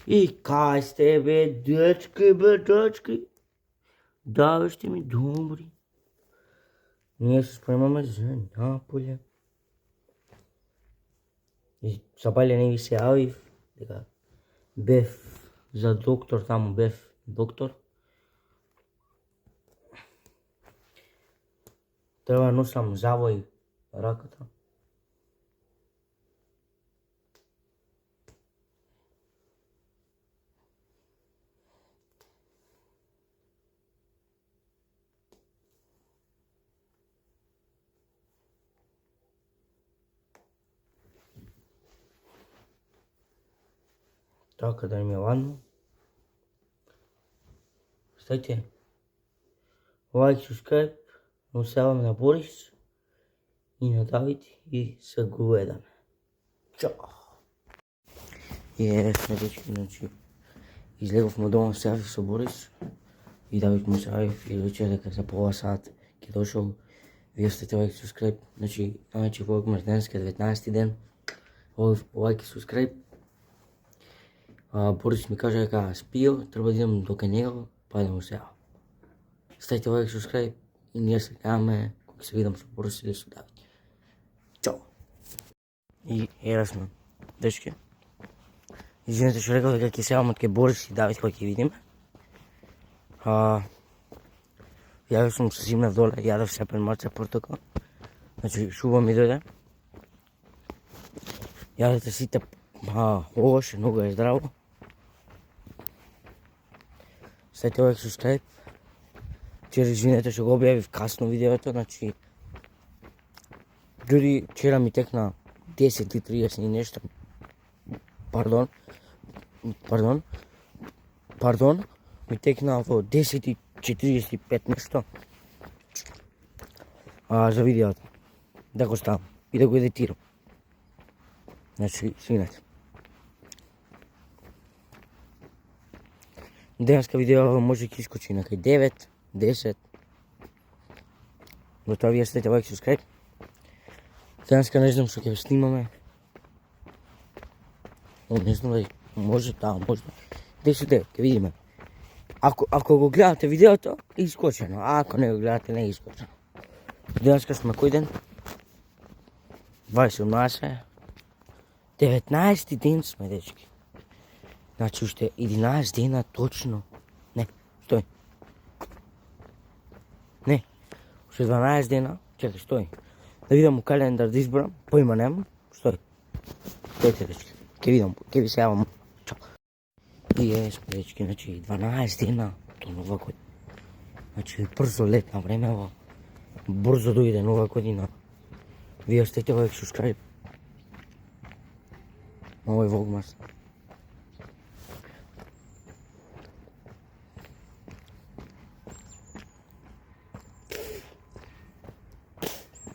И кај сте бе, дечки? Да бе, ще ми добри. Ние се спремаме за Наполе. И Сабајле не ви се јавив, дека бев за доктор, таму бев доктор. Треба носам завој раката. Така да ми е ладно. Стајте. Лайк, subscribe. Носявам на Борис и на Давид и се гледаме. Чао! И сме дечки, значи излеговме од дома, се јавив со Борис и Давид му се јавив и рече дека за пола сат ќе дошол. Вие сте лайк, subscribe, значи најче влогмар денеска 19 ден. Лайк и subscribe. Борис ми кажа дека спио, треба да идем до кај него, па да му се јавам. Ставите лайк, subscribe и ние се гледаме кога се видам со Борис или со Давид. Чао! И ева сме, дечки. Извинете што реков дека ќе се јавам од кај Борис и Давид кога ќе видиме. Јавив сум се зимнав доле, јадав сепен марца портокал. Значи шуба ми дојде. Јадете сите овоше, многу е здраво. Ставите лайк, subscribe. Вчера извинете што го објавив касно видеото, значи дури вчера ми текна 10:30 и нешто. Пардон, ми текна во 10:45 нешто. За видеото. Да го ставам и да го едитирам. Значи, извинете. Денеска видео може ќе искочи на кај 9, 10. Готово вие ставите лайк, subscribe. Денеска не знам што ќе снимаме. Не знам дали може, може. 10, ќе видиме. Ако го гледате видеото, е искочено. Ако не го гледате, не е искочено. Денеска сме кој ден? 18. 19 ден сме, дечки. Значи уште 11 дена точно. Не, стој. Не, уште 12 дена. Чекај, стој. Да видам у календар да изборам, поима нема. Стој. Стојте, дечки. Ке ви се јавам. Чао. И сме, дечки, значи 12 дена до нова година. Значи брзо летна времево. Брзо дојде нова година. Вие ставите лайк, subscribe. Овој влогмас.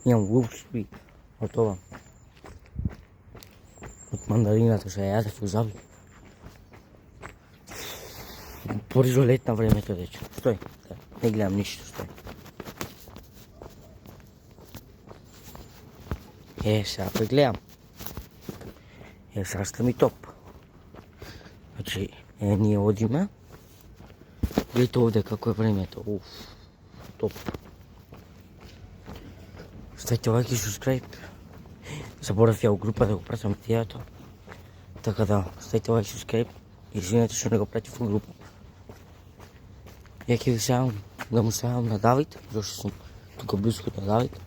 Имам лупшби од ова. Од мандарината што ја јадев у Зави. Брзо летна времето, дечко. Стој, не гледам ништо, стој. Сега прегледам. Сега ста ми топ. Значи, ние одиме. Гледате овде како е времето. Топ. Ставите лайк и subscribe. Заборав ја у група да го пратам видеото. Така да, ставите лайк и subscribe. Извинете што не го пратив у група. Ја ќе ви сејам, да му сејам на Давид, зашто сум тука близко на Давид.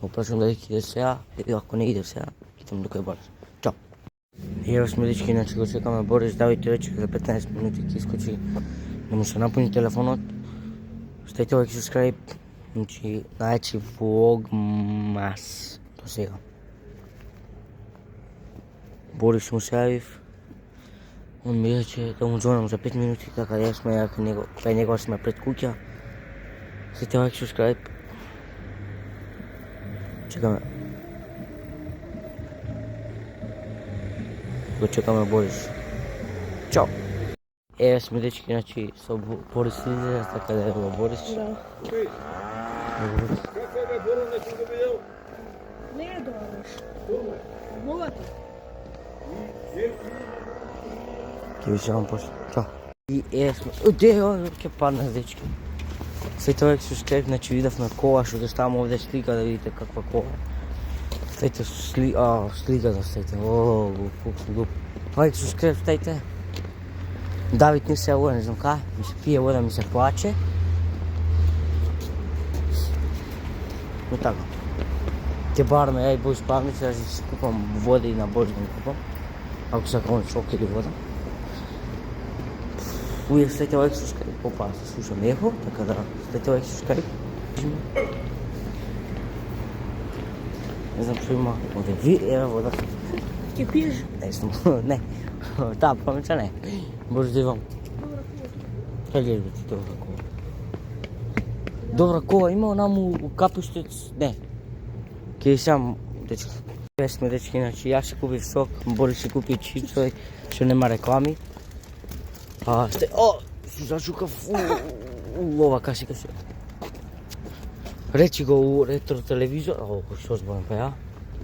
Го прашам дали ќе иде сеја, и ако не иде сеја, идем до кај Борис. Чао! Ева сме, дечки, иначе го чекаме Борис. Давид рече за 15 минути ќе искочи да му се напуни телефонот. Ставите лайк и subscribe. Значи, најчи влогмас до сега. Борис му се јавив. Он ми рече да му звонам за 5 минути, така да сме кај него сме пред куќа. Ставите лайк, subscribe. Чекаме. Го чекаме Борис. Чао! Ева сме, дечки, значи со Борис излезе, така да е во Борис. Да. Како е бе, Боро, не си го видел? Не е добро. Мога ти. Ќе ви шавам после. Чао. И сме... Ќе паднах, дечки. След овек subscribe, значи видавме кола, што ставам овде слика да видите каква кола. Стајте сликата, стајте. Колку сум глуп. Лайк, subscribe, стајте. Давид не се јавува, не знам кај. Ми се пие вода, ми се плаче. И така. Ќе бараме, ја и бој спавница, да си купам вода и на Божи да купам. Ако сакам шок или вода. Уе, стајте лайк, subscribe. Опа, се слушам ехо, така да стајте лайк, subscribe. Не знам што има овде. Еве вода. Ќе пиеш? Не. Таа памеца не. Може да имам. Кај гледаш бе ти добра кола? Добра кола има онаму капуштец, не. Ке сам дечки. Сме дечки, значи јас си купив сок, Борис си купи чипсови, што нема реклами. Си зачукав ова каси. Речи го у ретро телевизор. Што зборам па ја?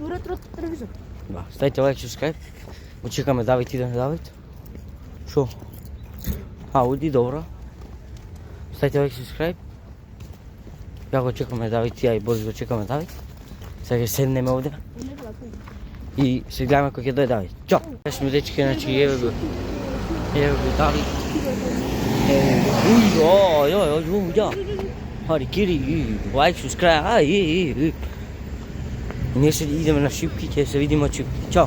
У ретро телевизор. Да, стајте лайк, subscribe. Го чекаме Давид, иде Давид. Шо? Уди, добро. Стајте лайк, subscribe. Ја го чекаме Давид, ја и Борис го чекаме Давид. Сега ќе седнеме овде. И се гледаме кој ќе дојде Давид. Чао! Сме дечки, значи еве го Давид. Хари, Кири, лайк, subscribe, Ние се идеме на шипки, ќе се видиме од шипки. Чао!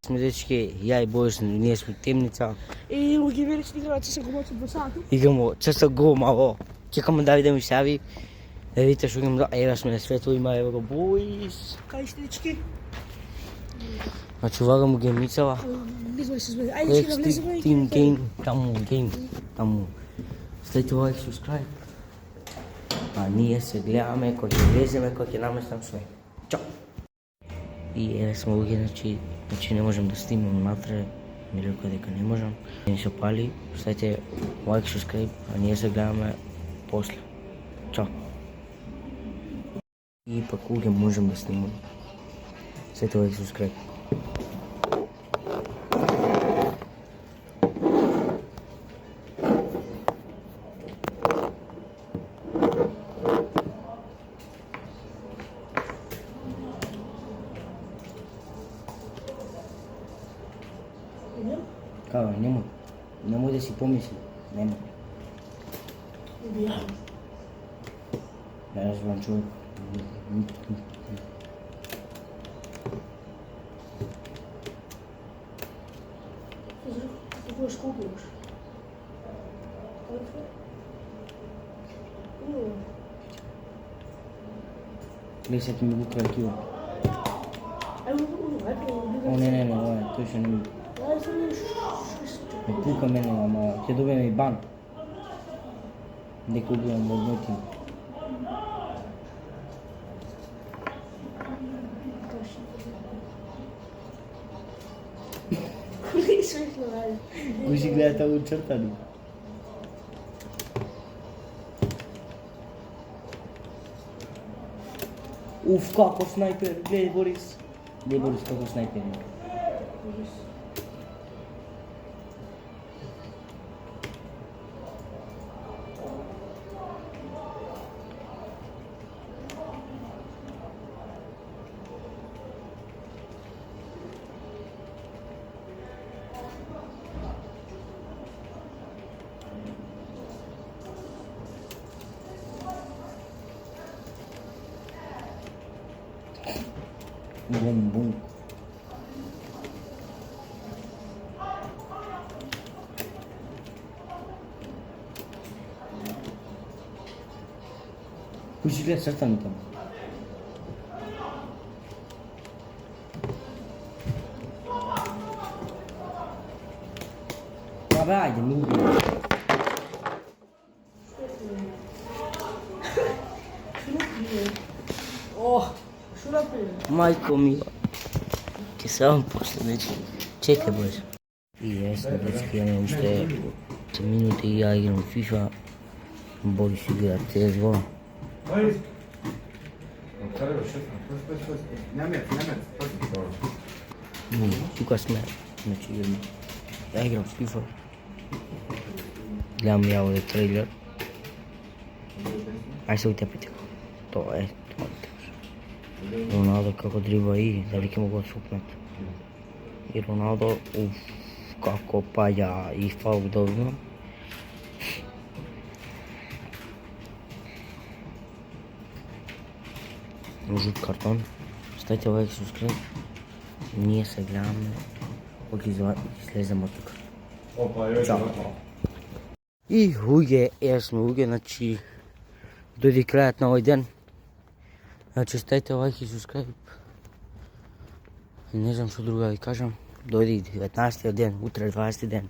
Сме дечки, ја и Борис, ние сме темница. Го ги вериш играва чеса го моќи 2 сати. Играмо чеса го мало. Чекаме Давид да ми се јави. Да видите што имам, еве сме на светло, има еве го Борис. Кај сте дечки? Значи влагам у геймицава. Влизаме се збере. Ајде ќе да влеземе. Team Game, таму. Стајте лайк, subscribe. А ние се гледаме, кој ќе влеземе, кој ќе наместам све. Чао! И еве сме луѓе, значи не можам да снимам натре. Ми рекоа дека не можам. Не се пали, стајте лайк, subscribe, а ние се гледаме после. Чао! И пак луѓе можам да снимам. Стајте лайк, subscribe. Као, немој да си помисли, нема. Не разбирам човек. Ти будеш колку имаш? Лесет ми го кракива. Не, тој што не ми. Ме пука мене, ама ќе добиеме и бан. Дека убивам од мој тим. Кој си гледа таму чртани? Уф, како снайпер, гледај Борис. Гледај Борис како снайпер. Бум. Кој си гледа цртани таму? Абе, ајде, ми уби. Мајко мила. Ке само после, дечки. Чекај, Борис. И јас, дечки, ја немам уште 10 минути и ја играм FIFA. Борис игра CSGO. Борис! И тука сме, значи играме. ја играм FIFA. Гледам ја овде трейлер. Ај се утепете. Тоа е, тоа не требаше. Роналдо како дриба и дали ќе му го супнат. И Роналдо, како паѓа и фал добивам. Жут картон. Ставите лайк, субскрайб. Ние се гледаме кога излезем од тука. Чао. И луѓе, сме луѓе, значи дојде крајот на овој ден. Значи ставите лайк и субскрайб. Не знам што друго да ви кажам. Дојде 19 ден, утре 20 ден.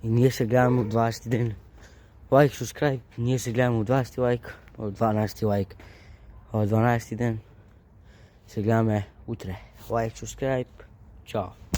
И ние се гледаме од 20 ден. Лайк, субскрайб. Ние се гледаме од 20 лайк, од 12 лайк. Од 12 ден се гледаме утре. Лайк, субскрайб. Чао.